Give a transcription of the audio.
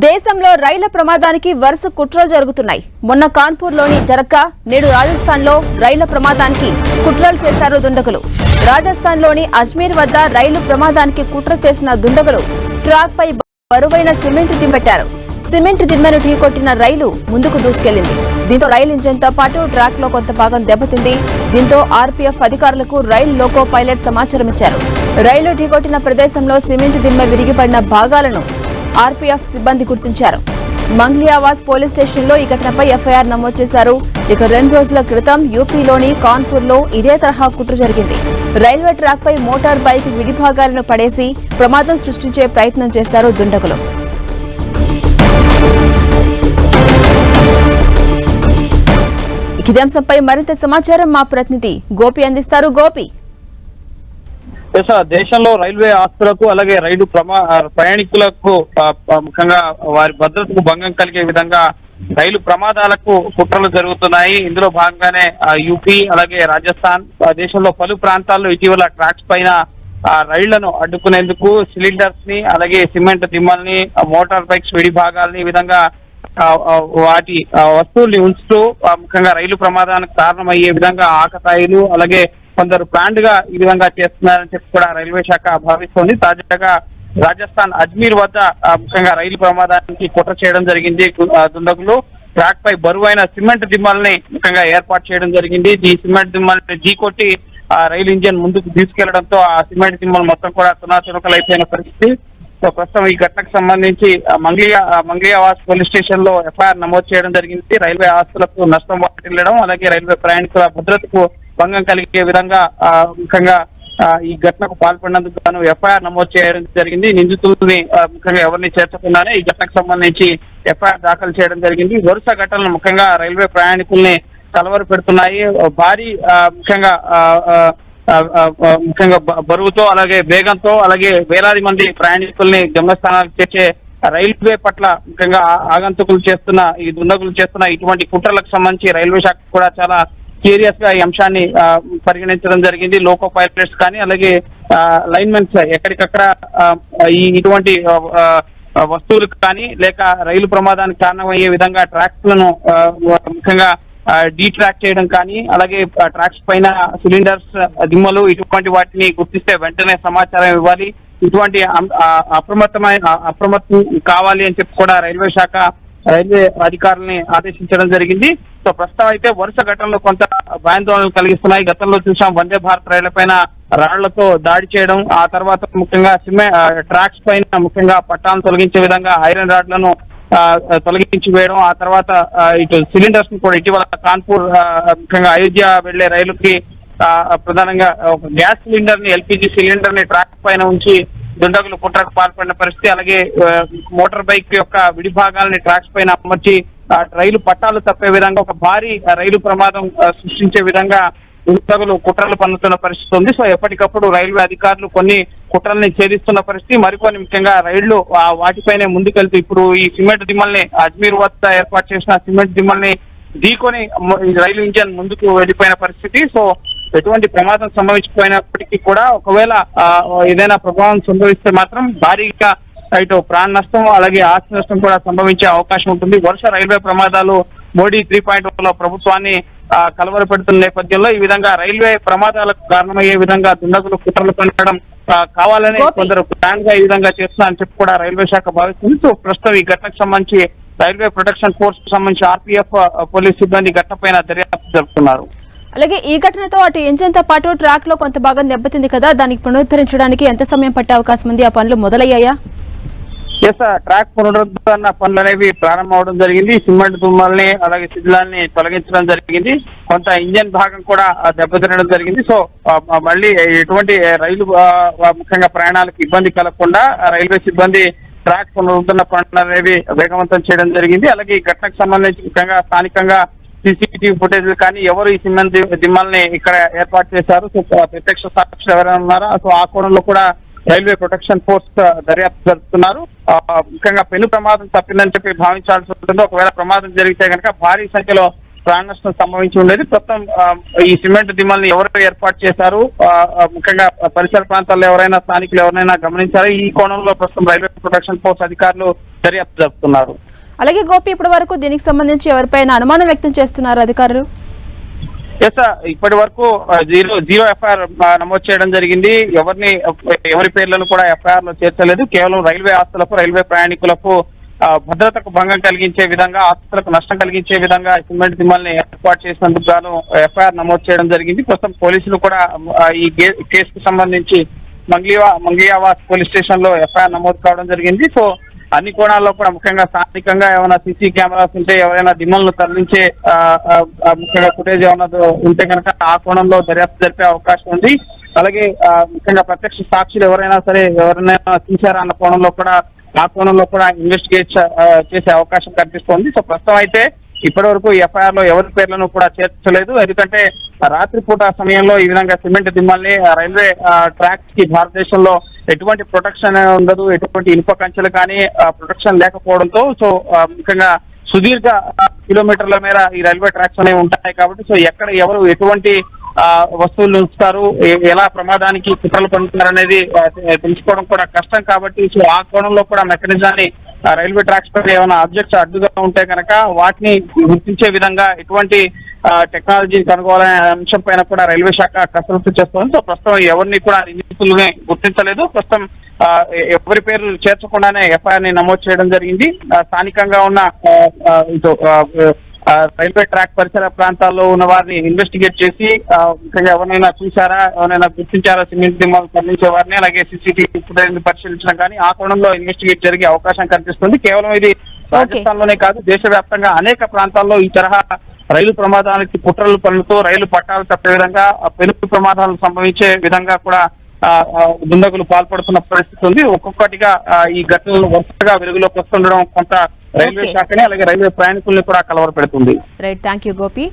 దేశంలో రైళ్ల ప్రమాదానికి వరుస కుట్రలు జరుగుతున్నాయి. మొన్న కాన్పూర్లోని జరక్క, నేడు రాజస్థాన్లో రైళ్ల ప్రమాదానికి కుట్రలు చేశారు దుండగులు. రాజస్థాన్లోని అజ్మీర్ వద్ద రైలు ప్రమాదానికి కుట్ర చేసిన దుండగులు ట్రాక్ పై బరువైన సిమెంట్ దింపెట్టారు. సిమెంట్ దిమ్మను ఢీకొట్టిన రైలు ముందుకు దూసుకెళ్లింది. దీంతో రైలు ఇంజన్తో పాటు ట్రాక్ లో కొంత భాగం దెబ్బతింది. దీంతో ఆర్పీఎఫ్ అధికారులకు రైలు లోకో పైలట్ సమాచారం ఇచ్చారు. రైలు ఢీకొట్టిన ప్రదేశంలో సిమెంట్ దిమ్మ విరిగిపడిన భాగాలను ఆర్పీఎఫ్ సిబ్బంది గుర్తించారు. మంగ్లియావాస్ పోలీస్ స్టేషన్ లో ఈ ఘటనపై ఎఫ్ఐఆర్ నమోదు చేశారు. ఇక 2 రోజుల క్రితం యూపీలోని కాన్పూర్ లో ఇదే తరహా కుట్ర జరిగింది. రైల్వే ట్రాక్ పై మోటార్ బైక్ విడిభాగాలను పడేసి ప్రమాదం సృష్టించే ప్రయత్నం చేశారు దుండగులు. ఇదే అంశంపై మరింత సమాచారం మా ప్రతినిధి గోపి అందిస్తారు. గోపి, దేశంలో రైల్వే ఆస్తులకు అలాగే రైలు ప్రయాణికులకు ముఖ్యంగా వారి భద్రతకు భంగం కలిగే విధంగా రైలు ప్రమాదాలకు కుట్రలు జరుగుతున్నాయి. ఇందులో భాగంగానే యూపీ అలాగే రాజస్థాన్ దేశంలో పలు ప్రాంతాల్లో ఇటీవల ట్రాక్స్ పైన రైళ్లను అడ్డుకునేందుకు సిలిండర్స్ ని అలాగే సిమెంట్ దిమ్మల్ని మోటార్ బైక్స్ విడి భాగాల్ని ఈ విధంగా వాటి వస్తువుల్ని ఉంచుతూ ముఖ్యంగా రైలు ప్రమాదానికి కారణమయ్యే విధంగా ఆకతాయిలు అలాగే కొందరు ప్లాంట్ గా ఈ విధంగా చేస్తున్నారని చెప్పి కూడా రైల్వే శాఖ భావిస్తోంది. తాజాగా రాజస్థాన్ అజ్మీర్ వద్ద ముఖ్యంగా రైలు ప్రమాదానికి కుట్ర చేయడం జరిగింది. దుండగులు ట్రాక్ పై బరువైన సిమెంట్ దిమ్మల్ని ముఖ్యంగా ఏర్పాటు చేయడం జరిగింది. ఈ సిమెంట్ దిమ్మల్ని ఢీకొట్టి రైలు ఇంజిన్ ముందుకు తీసుకెళ్లడంతో ఆ సిమెంట్ దిమ్మలు మొత్తం కూడా తునాతునకలైపోయిన పరిస్థితి. సో ప్రస్తుతం ఈ ఘటనకు సంబంధించి మంగ్లియావాస్ పోలీస్ స్టేషన్ లో ఎఫ్ఐఆర్ నమోదు చేయడం జరిగింది. రైల్వే ఆస్తులకు నష్టం వాటిల్లడం అలాగే రైల్వే ప్రయాణికుల భద్రతకు భంగం కలిగే విధంగా ముఖ్యంగా ఈ ఘటనకు పాల్పడినందుకు గాను ఎఫ్ఐఆర్ నమోదు చేయడం జరిగింది. నిందితుల్ని ముఖ్యంగా ఎవరిని చేర్చకుండానే ఈ ఘటనకు సంబంధించి ఎఫ్ఐఆర్ దాఖలు చేయడం జరిగింది. వరుస ఘటనలు ముఖ్యంగా రైల్వే ప్రయాణికుల్ని కలవర పెడుతున్నాయి. భారీ ముఖ్యంగా బరువుతో అలాగే వేగంతో అలాగే వేలాది మంది ప్రయాణికుల్ని గమ్యస్థానాలకు చేర్చే రైల్వే పట్ల ముఖ్యంగా ఆగంతుకులు చేస్తున్న ఈ దుండగులు చేస్తున్న ఇటువంటి కుట్రలకు సంబంధించి రైల్వే శాఖ కూడా చాలా సీరియస్ గా ఈ అంశాన్ని పరిగణించడం జరిగింది. లోకో పైలట్స్ కానీ అలాగే లైన్మెన్స్ ఎక్కడికక్కడ ఇటువంటి వస్తువులకు కానీ లేక రైలు ప్రమాదానికి కారణమయ్యే విధంగా ట్రాక్స్ లను ముఖ్యంగా డీట్రాక్ చేయడం కానీ అలాగే ట్రాక్స్ పైన సిలిండర్స్ దిమ్మలు ఇటువంటి వాటిని గుర్తిస్తే వెంటనే సమాచారం ఇవ్వాలి. ఇటువంటి అప్రమత్తం కావాలి అని చెప్పి కూడా రైల్వే శాఖ రైల్వే అధికారులని ఆదేశించడం జరిగింది. సో ప్రస్తుతం అయితే వరుస ఘటనలు కొంత భయాందోళనలు కలిగిస్తున్నాయి. గతంలో చూసాం వందే భారత్ రైళ్ల పైన రాళ్లతో దాడి చేయడం, ఆ తర్వాత ముఖ్యంగా ట్రాక్స్ పైన ముఖ్యంగా పట్టాలను తొలగించే విధంగా ఐరన్ రాడ్లను తొలగించి వేయడం, ఆ తర్వాత ఇటు సిలిండర్స్ ను కూడా ఇటీవల కాన్పూర్ ముఖ్యంగా అయోధ్య వెళ్లే రైలుకి ప్రధానంగా గ్యాస్ సిలిండర్ ని ఎల్పిజి సిలిండర్ ని ట్రాక్ పైన ఉంచి దుండగులు కుట్రకు పాల్పడిన పరిస్థితి. అలాగే మోటార్ బైక్ యొక్క విడిభాగాలని ట్రాక్స్ పైన అమర్చి రైలు పట్టాలు తప్పే విధంగా ఒక భారీ రైలు ప్రమాదం సృష్టించే విధంగా దుండగులు కుట్రలు పన్నుతున్న పరిస్థితి ఉంది. సో ఎప్పటికప్పుడు రైల్వే అధికారులు కొన్ని కుట్రల్ని ఛేదిస్తున్న పరిస్థితి. మరికొన్ని ముఖ్యంగా రైళ్లు వాటిపైనే ముందుకెళ్తూ ఇప్పుడు ఈ సిమెంట్ దిమ్మల్ని అజ్మీర్ వద్ద ఏర్పాటు చేసిన సిమెంట్ దిమ్మల్ని ఢీకొని రైలు ఇంజన్ ముందుకు వెళ్ళిపోయిన పరిస్థితి. సో ఎటువంటి ప్రమాదం సంభవించిపోయినప్పటికీ కూడా ఒకవేళ ఏదైనా ప్రభావం సంభవిస్తే మాత్రం భారీగా ఇటు ప్రాణ నష్టం అలాగే ఆస్తి నష్టం కూడా సంభవించే అవకాశం ఉంటుంది. వరుస రైల్వే ప్రమాదాలు మోడీ 3.0 ప్రభుత్వాన్ని కలవరపెడుతున్న నేపథ్యంలో ఈ విధంగా రైల్వే ప్రమాదాలకు కారణమయ్యే విధంగా దుండగులు కుట్రలు పనడం కావాలని కొందరు ప్లాన్ గా ఈ విధంగా చేస్తున్నారని చెప్పి కూడా రైల్వే శాఖ భావిస్తుంది. సో ప్రస్తుతం ఈ ఘటనకు సంబంధించి రైల్వే ప్రొటెక్షన్ ఫోర్స్ కు సంబంధించి ఆర్పీఎఫ్ పోలీస్ సిబ్బంది ఘటనపైన దర్యాప్తు జరుపుతున్నారు. అలాగే ఈ ఘటనతో అటు ఇంజన్ తో పాటు ట్రాక్ లో కొంత భాగం దెబ్బతింది కదా, దానికి పునరుద్ధరించడానికి ఎంత సమయం పట్టే అవకాశం ఉంది? ఆ పనులు మొదలయ్యాయా? ట్రాక్ పునరుద్ధరణ పనులు అనేవి ప్రారంభం అవడం జరిగింది. సిమెంట్ దుమ్మల్ని అలాగే శిథిలాల్ని తొలగించడం జరిగింది. కొంత ఇంజన్ భాగం కూడా దెబ్బతినడం జరిగింది. సో మళ్ళీ ఎటువంటి రైలు ముఖ్యంగా ప్రయాణాలకు ఇబ్బంది కలగకుండా రైల్వే సిబ్బంది ట్రాక్ పునరుద్ధరణ పనులు అనేవి వేగవంతం చేయడం జరిగింది. అలాగే ఈ ఘటనకు సంబంధించి ముఖ్యంగా స్థానికంగా సీసీటీవీ ఫుటేజ్ కానీ ఎవరు ఈ సిమెంట్ దిమ్మల్ని ఇక్కడ ఏర్పాటు చేశారు, సో ప్రత్యక్ష సాక్షులు ఎవరైనా ఉన్నారా, సో ఆ కోణంలో కూడా రైల్వే ప్రొటెక్షన్ ఫోర్స్ దర్యాప్తు జరుపుతున్నారు. ముఖ్యంగా పెను ప్రమాదం తప్పిందని చెప్పి భావించాల్సి ఉంటుంది. ఒకవేళ ప్రమాదం జరిగితే కనుక భారీ సంఖ్యలో ప్రాణ నష్టం సంభవించి ఉండేది. ప్రస్తుతం ఈ సిమెంట్ దిమ్మల్ని ఎవరు ఏర్పాటు చేశారు, ముఖ్యంగా పరిసర ప్రాంతాల్లో ఎవరైనా స్థానికులు ఎవరైనా గమనించారు, ఈ కోణంలో ప్రస్తుతం రైల్వే ప్రొటెక్షన్ ఫోర్స్ అధికారులు దర్యాప్తు జరుపుతున్నారు. అలాగే గోపి, ఇప్పటి వరకు దీనికి సంబంధించి ఎవరిపైన అనుమానం వ్యక్తం చేస్తున్నారు అధికారులు? ఎస్, ఇప్పటి వరకు జీరో ఎఫ్ఐఆర్ నమోదు చేయడం జరిగింది. ఎవరి పేర్లను కూడా ఎఫ్ఐఆర్ లో చేర్చలేదు. కేవలం రైల్వే ఆస్తులకు, రైల్వే ప్రయాణికులకు భద్రతకు భంగం కలిగించే విధంగా, ఆస్తులకు నష్టం కలిగించే విధంగా సిమెంట్ దిమ్మల్ని ఏర్పాటు చేసినందుకు గాను ఎఫ్ఐఆర్ నమోదు చేయడం జరిగింది. ప్రస్తుతం పోలీసులు కూడా ఈ కేసుకు సంబంధించి మంగియావాస్ పోలీస్ స్టేషన్ లో ఎఫ్ఐఆర్ నమోదు కావడం జరిగింది. సో అన్ని కోణాల్లో కూడా ముఖ్యంగా స్థానికంగా ఏమైనా సీసీ కెమెరాస్ ఉంటే, ఎవరైనా దిమ్మలను తరలించే ముఖ్యంగా ఫుటేజ్ ఏమైనా ఉంటే కనుక ఆ కోణంలో దర్యాప్తు జరిపే అవకాశం ఉంది. అలాగే ముఖ్యంగా ప్రత్యక్ష సాక్షులు ఎవరైనా చూశారా అన్న కోణంలో కూడా, ఆ కోణంలో కూడా ఇన్వెస్టిగేట్ చేసే అవకాశం కనిపిస్తోంది. సో ప్రస్తుతం అయితే ఇప్పటి వరకు ఎఫ్ఐఆర్ లో ఎవరి పేర్లను కూడా చేర్చలేదు. ఎందుకంటే రాత్రిపూట సమయంలో ఈ విధంగా సిమెంట్ దిమ్మల్ని రైల్వే ట్రాక్స్ కి భారతదేశంలో ఎటువంటి ప్రొటెక్షన్ ఉండదు, ఎటువంటి ఇనుప కంచెలు కానీ ప్రొటెక్షన్ లేకపోవడంతో, సో ముఖ్యంగా సుదీర్ఘ కిలోమీటర్ల మేర ఈ రైల్వే ట్రాక్స్ అనేవి ఉంటాయి కాబట్టి, సో ఎక్కడ ఎవరు ఎటువంటి వస్తువులు ఉంచుతారు, ఎలా ప్రమాదానికి కుట్రలు పడుతున్నారు అనేది తెలుసుకోవడం కూడా కష్టం కాబట్టి, సో ఆ కోణంలో కూడా మెకానిజాన్ని రైల్వే ట్రాక్స్ పైన ఏమైనా ఆబ్జెక్ట్స్ అడ్డుగా ఉంటే కనుక వాటిని గుర్తించే విధంగా ఎటువంటి టెక్నాలజీ కనుగోలనే అంశం పైన కూడా రైల్వే శాఖ కసరత్తు చేస్తోంది. సో ప్రస్తుతం ఎవరిని కూడా నిందితులుగా గుర్తించలేదు. ప్రస్తుతం ఎవరి పేరు చేర్చకుండానే ఎఫ్ఐఆర్ ని నమోదు చేయడం జరిగింది. స్థానికంగా ఉన్న రైల్వే ట్రాక్ పరిసర ప్రాంతాల్లో ఉన్న వారిని ఇన్వెస్టిగేట్ చేసి ముఖ్యంగా ఎవరినైనా చూసారా, ఎవరైనా గుర్తించారా సిమెంట్ దిమ్మలు తరలించే వారిని, అలాగే సీసీటీవీ ఫుటేజ్ పరిశీలించడం కానీ ఆ కోణంలో ఇన్వెస్టిగేట్ జరిగే అవకాశం కనిపిస్తుంది. కేవలం ఇది రాజస్థాన్ లోనే కాదు, దేశవ్యాప్తంగా అనేక ప్రాంతాల్లో ఈ తరహా రైలు ప్రమాదానికి కుట్రలు పనులతో రైలు పట్టాలు తప్పే విధంగా, పెను ప్రమాదాలు సంభవించే విధంగా కూడా దుండగులు పాల్పడుతున్న పరిస్థితి ఉంది. ఒక్కొక్కటిగా ఈ ఘటనలు వరుసగా వెలుగులోకి వస్తుండడం కొంత రైల్వే శాఖని, అలాగే రైల్వే ప్రయాణికుల్ని కూడా కలవరపెడుతుంది. Right, thank you Gopi.